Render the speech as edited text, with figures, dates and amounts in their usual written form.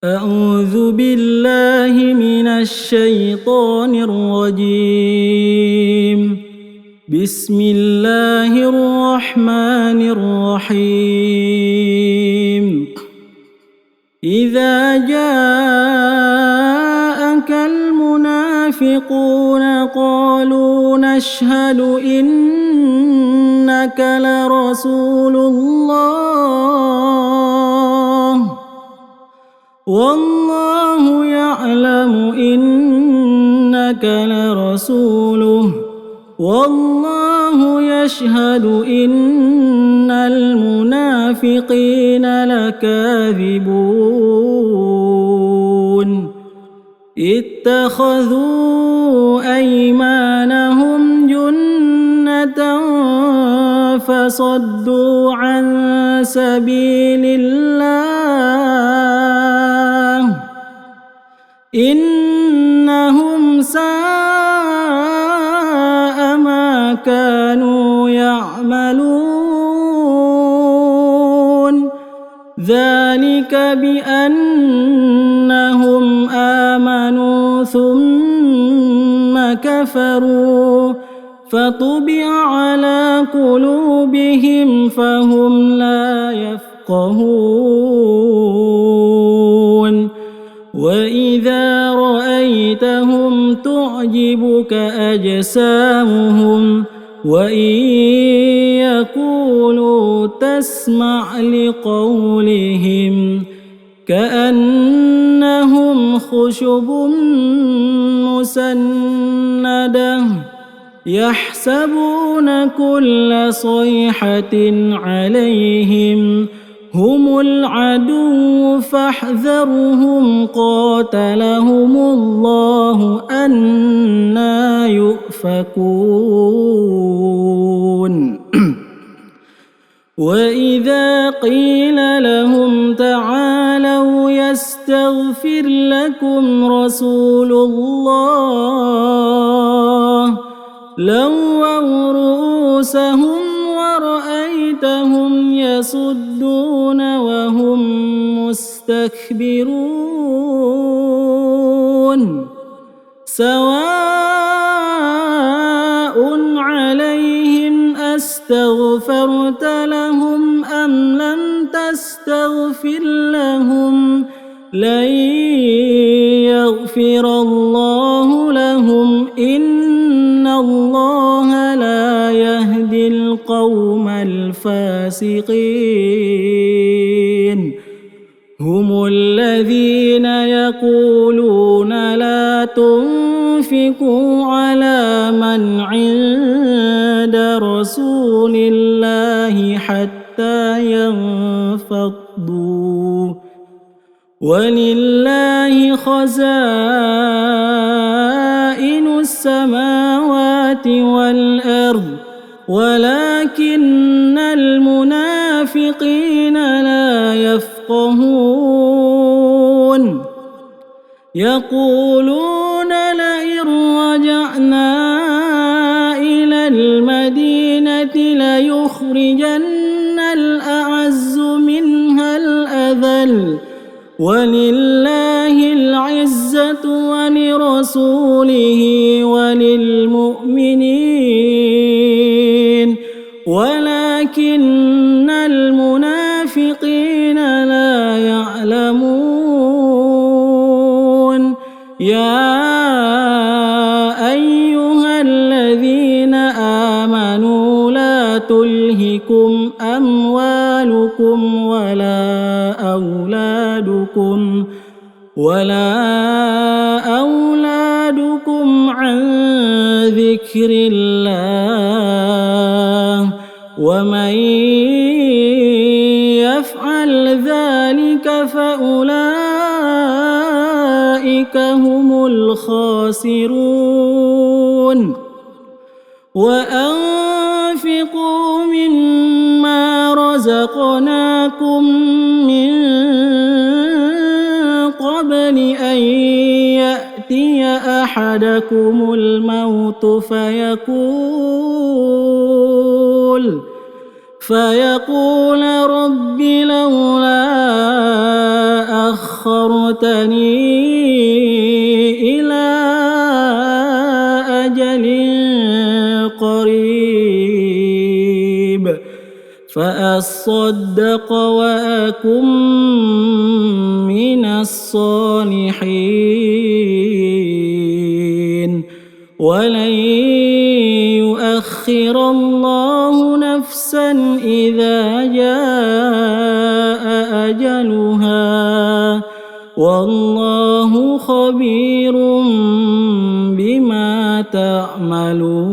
أعوذ بالله من الشيطان الرجيم. بسم الله الرحمن الرحيم. إذا جاءك المنافقون قالوا نشهد إنك لرسول الله والله يعلم إنك لرسوله والله يشهد إن المنافقين لكاذبون. اتخذوا أيمانهم جنة فصدوا عن سبيل الله إنهم ساء ما كانوا يعملون. ذلك بأنهم آمنوا ثم كفروا فطبع على قلوبهم فهم لا يفقهون. وإذا رأيتهم تعجبك أجسامهم وإن يقولوا تسمع لقولهم كأنهم خشب مسندة يحسبون كل صيحة عليهم هم العدو فاحذرهم قاتلهم الله أنى يؤفكون. وإذا قيل لهم تعالوا يستغفر لكم رسول الله لووا رؤوسهم ورأيتهم يصدون وهم مستكبرون. سواء عليهم أستغفرت لهم أم لم تستغفر لهم لن يغفر الله لهم إن الله لا يهدي القوم الفاسقين. هم الذين يقولون لا تنفقوا على من عند رسول الله حتى ينفضوا ولله خزائن السماوات والأرض ولكن المنافقين لا يفقهون. يقولون لئن رجعنا إلى المدينة ليخرجن الأعز منها الأذل ولله العزة ولرسوله وللمؤمنين ولكن المنافقين لا يعلمون. يا أيها الذين آمنوا لا تلهكم أموالكم ولا أولادكم عن ذكر الله ومن يفعل ذلك فأولئك هم الخاسرون. وأنفقوا مما رزقناكم من قبل أن يأتي أحدكم الموت فيقول رب لولا أخرتني إلى أجل قريب فأصدق وأكن من الصالحين ولن يؤخر الله نفسا إذا جاء أجلها والله خبير بما تعملون.